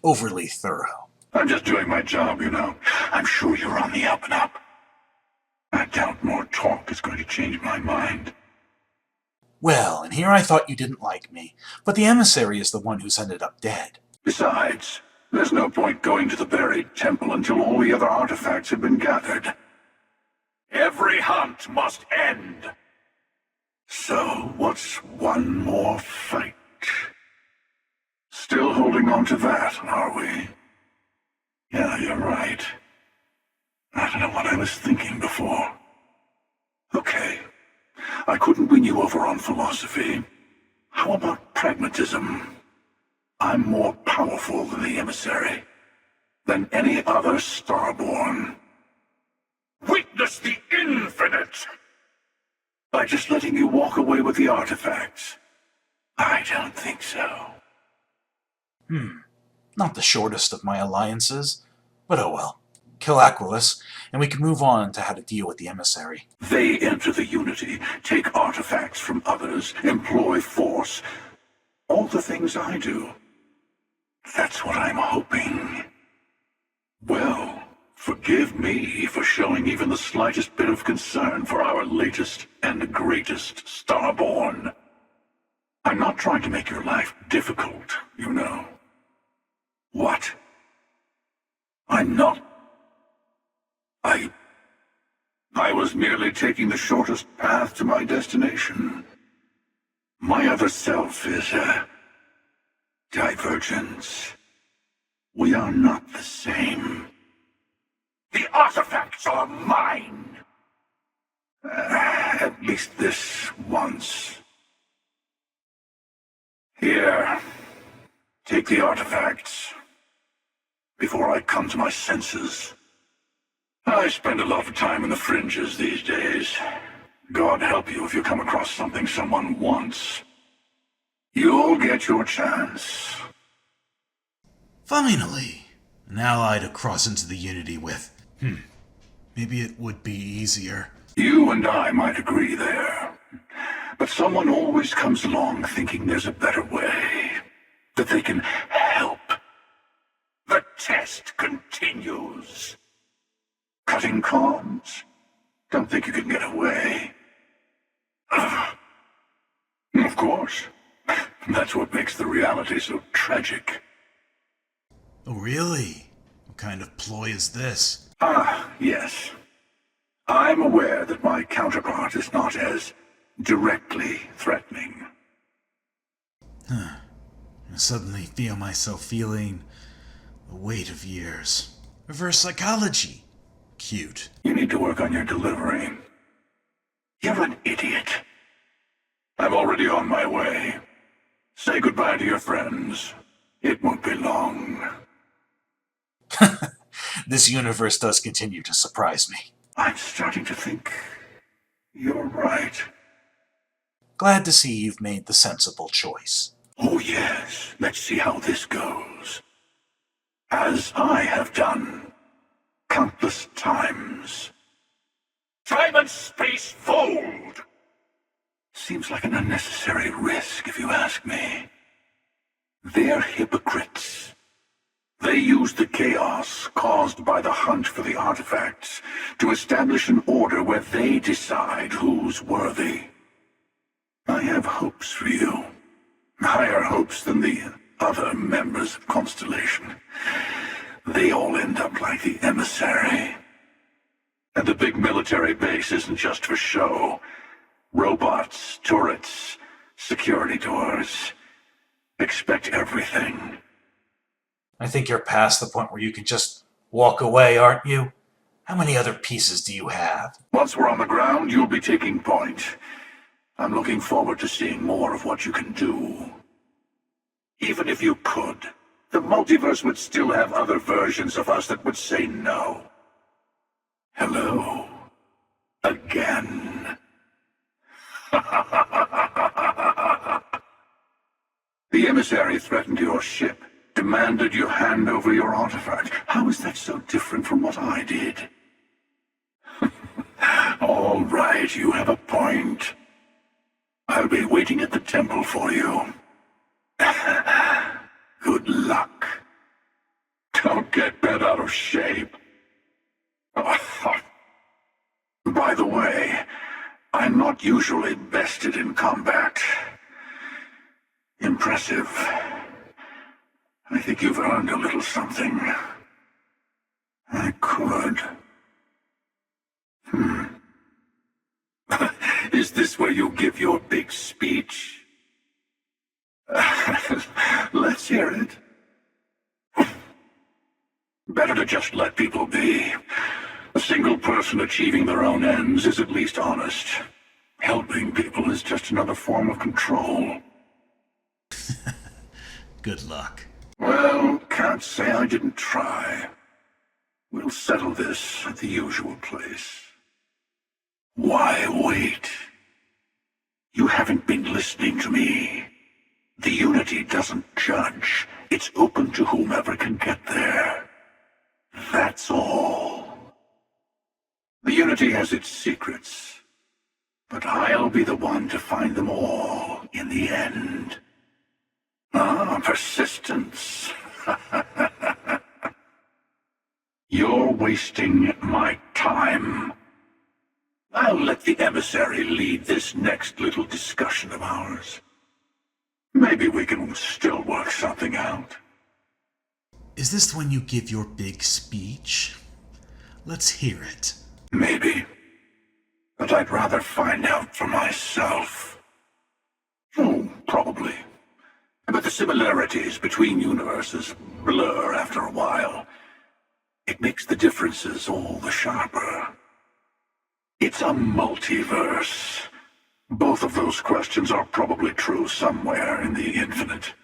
overly thorough. I'm just doing my job, you know. I'm sure you're on the up and up. I doubt more talk is going to change my mind. Well, and here I thought you didn't like me, but the emissary is the one who's ended up dead. Besides, there's no point going to the buried temple until all the other artifacts have been gathered. Every hunt must end. So, what's one more fight? Still holding on to that, are we? Yeah, you're right. I don't know what I was thinking before. Okay. I couldn't win you over on philosophy. How about pragmatism? I'm more powerful than the emissary. Than any other starborn. Witness the infinite! By just letting you walk away with the artifacts? I don't think so. Not the shortest of my alliances, but oh well. Kill Aquilus, and we can move on to how to deal with the emissary. They enter the Unity, take artifacts from others, employ force. All the things I do. That's what I'm hoping. Well, forgive me for showing even the slightest bit of concern for our latest and greatest starborn. I'm not trying to make your life difficult, you know. What? I'm not. I was merely taking the shortest path to my destination. My other self is a divergence. We are not the same. The artifacts are mine! At least this once. Here, take the artifacts. Before I come to my senses. I spend a lot of time in the fringes these days. God help you if you come across something someone wants. You'll get your chance. Finally! An ally to cross into the Unity with. Maybe it would be easier. You and I might agree there. But someone always comes along thinking there's a better way. That they can help. The test continues. Cutting comms? Don't think you can get away. Of course. That's what makes the reality so tragic. Oh, really? What kind of ploy is this? Ah, yes. I'm aware that my counterpart is not as directly threatening. I suddenly feel myself feeling the weight of years. Reverse psychology. Cute. You need to work on your delivery. You're an idiot. I'm already on my way. Say goodbye to your friends. It won't be long. This universe does continue to surprise me. I'm starting to think you're right. Glad to see you've made the sensible choice. Oh yes, let's see how this goes. As I have done countless times. Time and space fold! Seems like an unnecessary risk, if you ask me. They're hypocrites. They use the chaos caused by the hunt for the artifacts to establish an order where they decide who's worthy. I have hopes for you. Higher hopes than the other members of Constellation. They all end up like the emissary. And the big military base isn't just for show. Robots, turrets, security doors. Expect everything. I think you're past the point where you can just walk away, aren't you? How many other pieces do you have? Once we're on the ground, you'll be taking point. I'm looking forward to seeing more of what you can do. Even if you could, the multiverse would still have other versions of us that would say no. Hello. Again. The emissary threatened your ship, demanded you hand over your artifact. How is that so different from what I did? All right, you have a point. I'll be waiting at the temple for you. Good luck. Don't get bent out of shape. By the way, I'm not usually bested in combat. Impressive. I think you've earned a little something. I could. Is this where you give your big speech? Let's hear it. Better to just let people be. A single person achieving their own ends is at least honest. Helping people is just another form of control. Good luck. Well, can't say I didn't try. We'll settle this at the usual place. Why wait? You haven't been listening to me. The Unity doesn't judge. It's open to whomever can get there. That's all. The Unity has its secrets, but I'll be the one to find them all in the end. Ah, persistence. You're wasting my time. I'll let the emissary lead this next little discussion of ours. Maybe we can still work something out. Is this when you give your big speech? Let's hear it. Maybe. But I'd rather find out for myself. Oh, probably. But the similarities between universes blur after a while. It makes the differences all the sharper. It's a multiverse. Both of those questions are probably true somewhere in the infinite.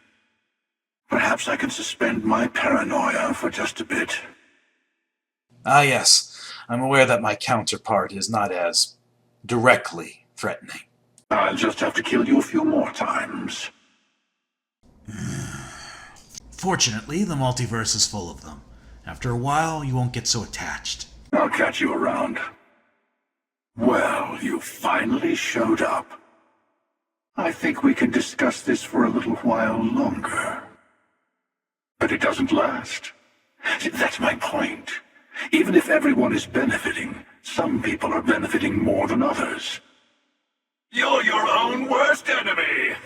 Perhaps I can suspend my paranoia for just a bit. Ah, yes. I'm aware that my counterpart is not as directly threatening. I'll just have to kill you a few more times. Fortunately, the multiverse is full of them. After a while, you won't get so attached. I'll catch you around. Well, you finally showed up. I think we can discuss this for a little while longer. But it doesn't last. See, that's my point. Even if everyone is benefiting, some people are benefiting more than others. You're your own worst enemy!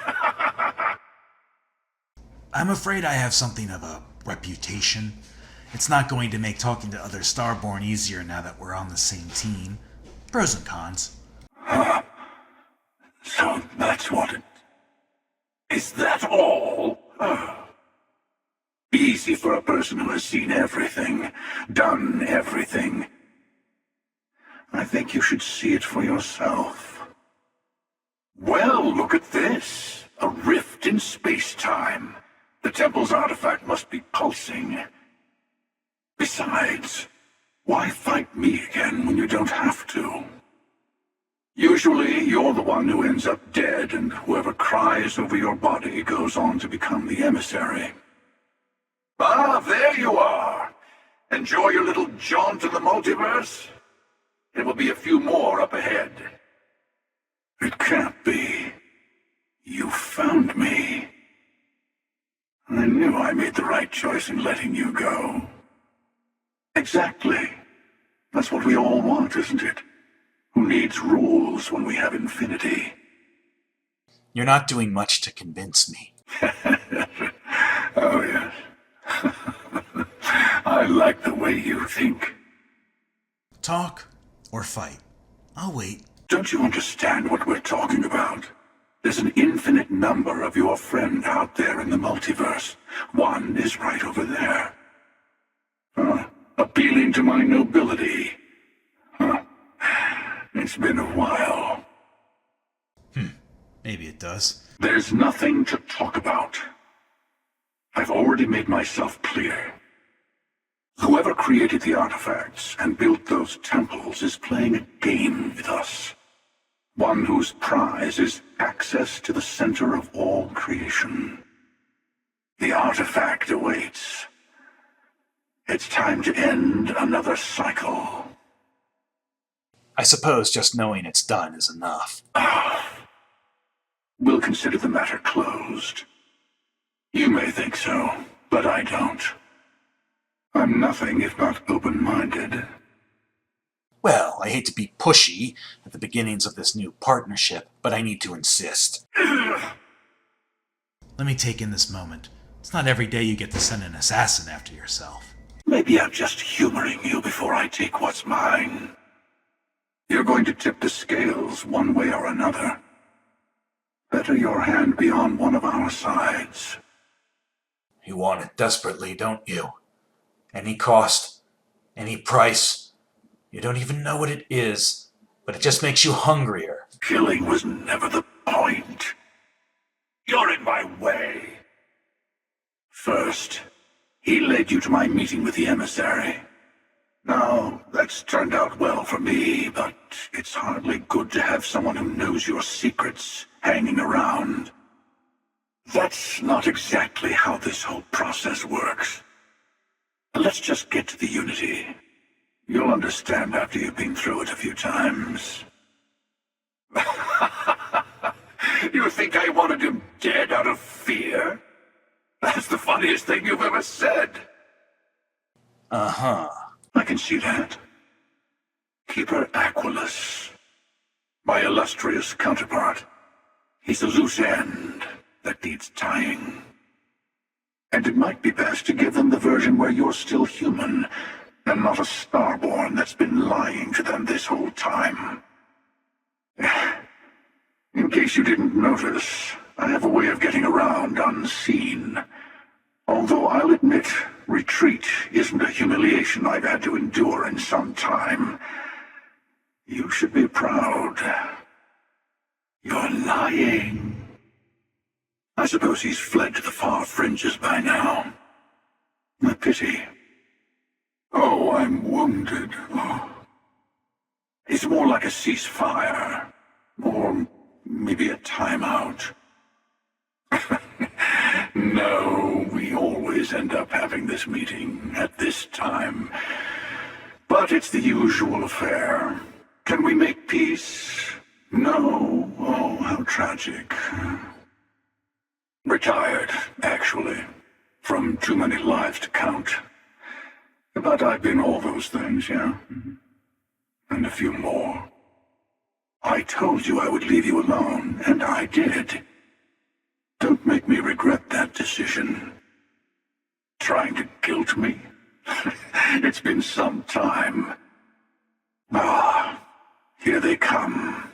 I'm afraid I have something of a reputation. It's not going to make talking to other Starborn easier now that we're on the same team. Pros and cons. That's what it... Is that all? Easy for a person who has seen everything, done everything. I think you should see it for yourself. Well, look at this. A rift in space-time. The temple's artifact must be pulsing. Besides, why fight me again when you don't have to? Usually, you're the one who ends up dead, and whoever cries over your body goes on to become the emissary. Ah, there you are! Enjoy your little jaunt in the multiverse? There will be a few more up ahead. It can't be. You found me. I knew I made the right choice in letting you go. Exactly. That's what we all want, isn't it? Who needs rules when we have infinity? You're not doing much to convince me. Oh, yes. I like the way you think. Talk or fight? I'll wait. Don't you understand what we're talking about? There's an infinite number of your friend out there in the multiverse. One is right over there. Appealing to my nobility. It's been a while. Maybe it does. There's nothing to talk about. I've already made myself clear. Whoever created the artifacts and built those temples is playing a game with us. One whose prize is access to the center of all creation. The artifact awaits. It's time to end another cycle. I suppose just knowing it's done is enough. We'll consider the matter closed. You may think so, but I don't. I'm nothing if not open-minded. Well, I hate to be pushy at the beginnings of this new partnership, but I need to insist. Let me take in this moment. It's not every day you get to send an assassin after yourself. Maybe I'm just humoring you before I take what's mine. You're going to tip the scales one way or another. Better your hand be on one of our sides. You want it desperately, don't you? Any cost, any price. You don't even know what it is, but it just makes you hungrier. Killing was never the point. You're in my way. First, he led you to my meeting with the emissary. Now, that's turned out well for me, but it's hardly good to have someone who knows your secrets hanging around. That's not exactly how this whole process works. Let's just get to the Unity. You'll understand after you've been through it a few times. You think I wanted him dead out of fear? That's the funniest thing you've ever said. Uh-huh. I can see that. Keeper Aquilus, my illustrious counterpart. He's a loose end that needs tying. And it might be best to give them the version where you're still human, and not a starborn that's been lying to them this whole time. In case you didn't notice, I have a way of getting around unseen. Although I'll admit, retreat isn't a humiliation I've had to endure in some time. You should be proud. You're lying. I suppose he's fled to the far fringes by now. A pity. Oh, I'm wounded. Oh. It's more like a ceasefire. Or maybe a timeout. No, we always end up having this meeting at this time. But it's the usual affair. Can we make peace? No. Oh, how tragic. Retired, actually. From too many lives to count. But I've been all those things, yeah? And a few more. I told you I would leave you alone, and I did. Don't make me regret that decision. Trying to guilt me? It's been some time. Ah, here they come.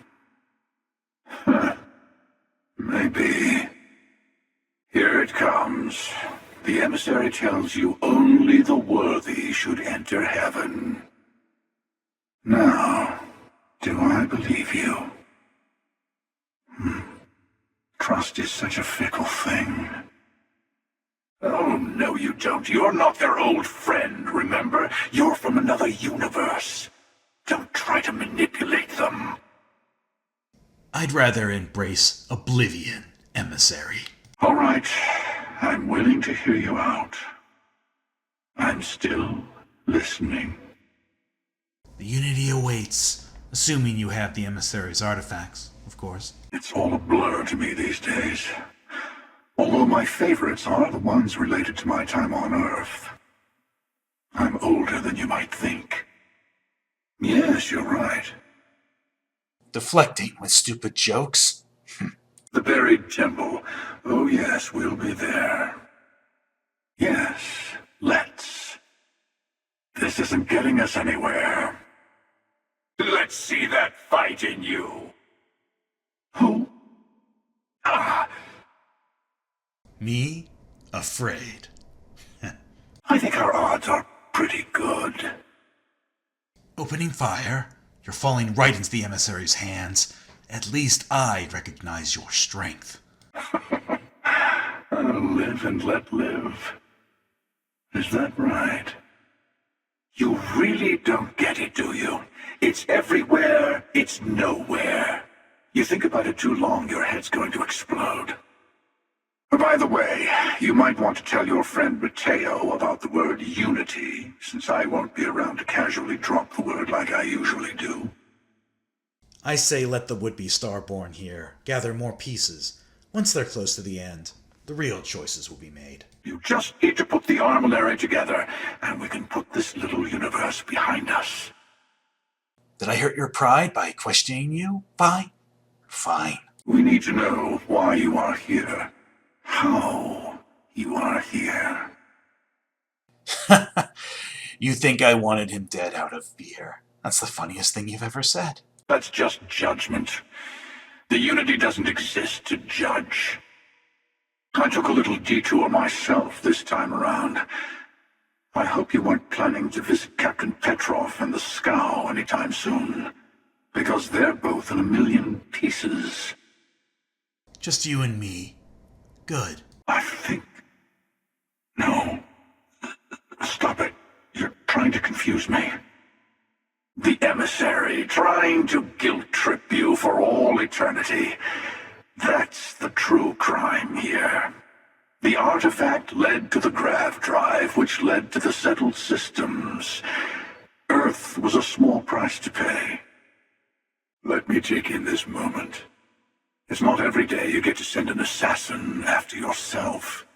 Maybe. Here it comes. The emissary tells you only the worthy should enter heaven. Now, do I believe you? Trust is such a fickle thing. Oh, no you don't. You're not their old friend, remember? You're from another universe. Don't try to manipulate them. I'd rather embrace oblivion, emissary. All right, I'm willing to hear you out. I'm still listening. The Unity awaits, assuming you have the emissary's artifacts, of course. It's all a blur to me these days. Although my favorites are the ones related to my time on Earth. I'm older than you might think. Yes, you're right. Deflecting with stupid jokes? The buried temple. Oh yes, we'll be there. Yes, let's. This isn't getting us anywhere. Let's see that fight in you. Who? Ah, Me? Afraid. I think our odds are pretty good. Opening fire? You're falling right into the emissary's hands. At least I recognize your strength. Live and let live. Is that right? You really don't get it, do you? It's everywhere, it's nowhere. You think about it too long, your head's going to explode. By the way, you might want to tell your friend Mateo about the word unity, since I won't be around to casually drop the word like I usually do. I say let the would-be Starborn here gather more pieces. Once they're close to the end, the real choices will be made. You just need to put the armillary together, and we can put this little universe behind us. Did I hurt your pride by questioning you? Fine. Fine. We need to know why you are here. How you are here. You think I wanted him dead out of fear. That's the funniest thing you've ever said. That's just judgment. The Unity doesn't exist to judge. I took a little detour myself this time around. I hope you weren't planning to visit Captain Petrov and the Scow anytime soon, because they're both in a million pieces. Just you and me. Good. I think... No. Stop it. You're trying to confuse me. The emissary trying to guilt-trip you for all eternity. That's the true crime here. The artifact led to the grav drive, which led to the settled systems. Earth was a small price to pay. Let me take in this moment. It's not every day you get to send an assassin after yourself.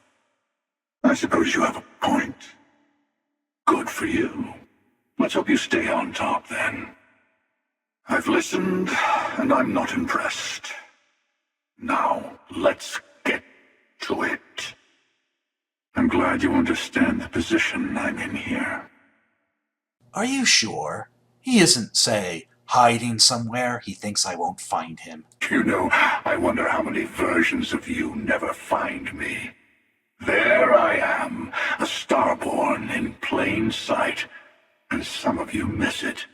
I suppose you have a point. Good for you. Let's hope you stay on top, then. I've listened, and I'm not impressed. Now, let's get to it. I'm glad you understand the position I'm in here. Are you sure? He isn't, say, hiding somewhere he thinks I won't find him. You know, I wonder how many versions of you never find me. There I am, a Starborn in plain sight, and some of you miss it.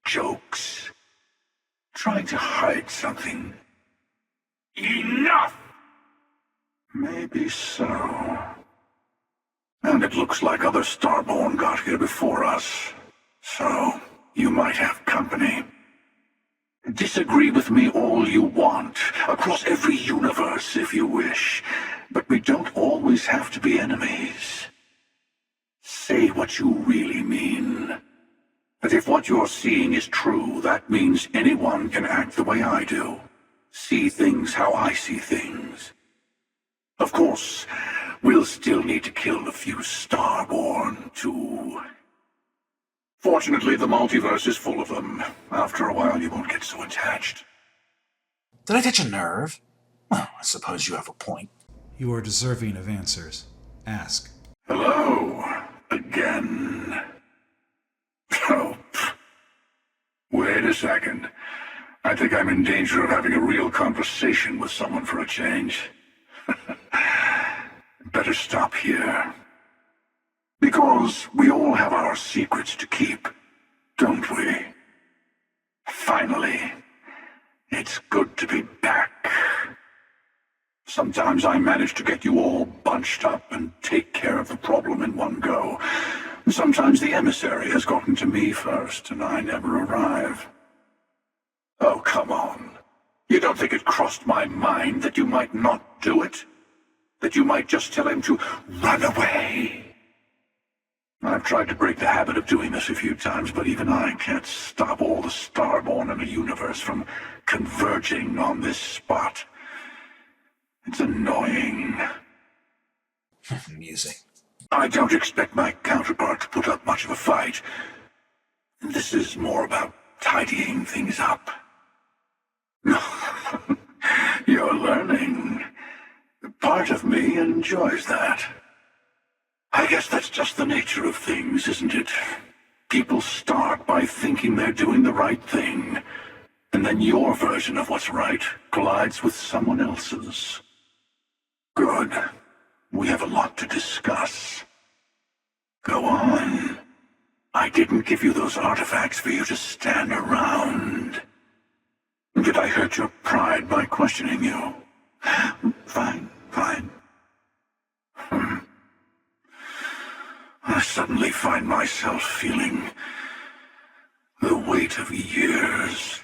Jokes. Trying to hide something. Enough! Maybe so. And it looks like other Starborn got here before us. So, you might have company. Disagree with me all you want, across every universe if you wish, but we don't always have to be enemies. Say what you really mean. But if what you're seeing is true, that means anyone can act the way I do. See things how I see things. Of course, we'll still need to kill a few Starborn, too. Fortunately, the multiverse is full of them. After a while, you won't get so attached. Did I touch a nerve? Well, I suppose you have a point. You are deserving of answers. Ask. Hello, again. Oh, wait a second. I think I'm in danger of having a real conversation with someone for a change. Better stop here. Because we all have our secrets to keep, don't we? Finally, it's good to be back. Sometimes I manage to get you all bunched up and take care of the problem in one go. Sometimes the emissary has gotten to me first, and I never arrive. Oh, come on. You don't think it crossed my mind that you might not do it? That you might just tell him to run away? I've tried to break the habit of doing this a few times, but even I can't stop all the Starborn in the universe from converging on this spot. It's annoying. Amusing. I don't expect my counterpart to put up much of a fight. This is more about tidying things up. You're learning. Part of me enjoys that. I guess that's just the nature of things, isn't it? People start by thinking they're doing the right thing, and then your version of what's right collides with someone else's. Good. We have a lot to discuss. Go on. I didn't give you those artifacts for you to stand around. Did I hurt your pride by questioning you? Fine. I suddenly find myself feeling the weight of years.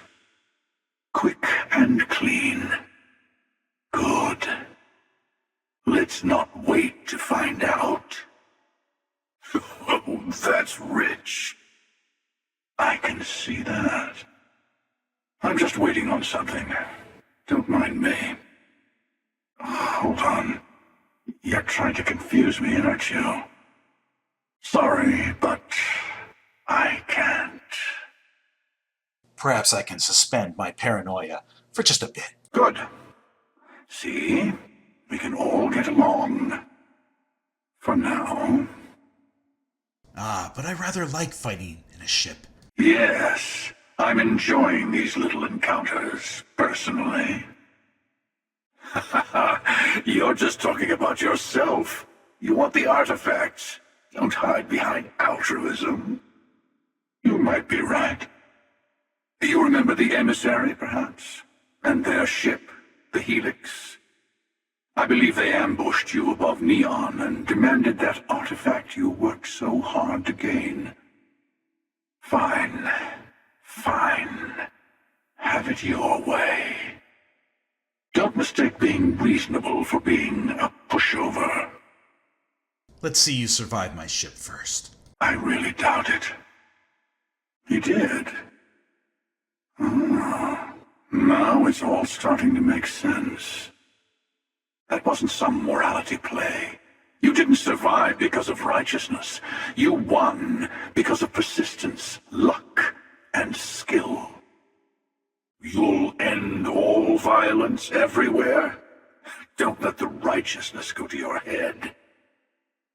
Quick and clean. Good. Let's not wait to find out. Oh, that's rich. I can see that. I'm just waiting on something. Don't mind me. Hold on. You're trying to confuse me, aren't you? Sorry, but I can't. Perhaps I can suspend my paranoia for just a bit. Good. See? We can all get along. For now. But I rather like fighting in a ship. Yes, I'm enjoying these little encounters, personally. You're just talking about yourself. You want the artifacts. Don't hide behind altruism. You might be right. You remember the emissary, perhaps? And their ship, the Helix? I believe they ambushed you above Neon and demanded that artifact you worked so hard to gain. Fine. Have it your way. Don't mistake being reasonable for being a pushover. Let's see you survive my ship first. I really doubt it. He did. Now it's all starting to make sense. That wasn't some morality play. You didn't survive because of righteousness. You won because of persistence, luck, and skill. You'll end all violence everywhere? Don't let the righteousness go to your head.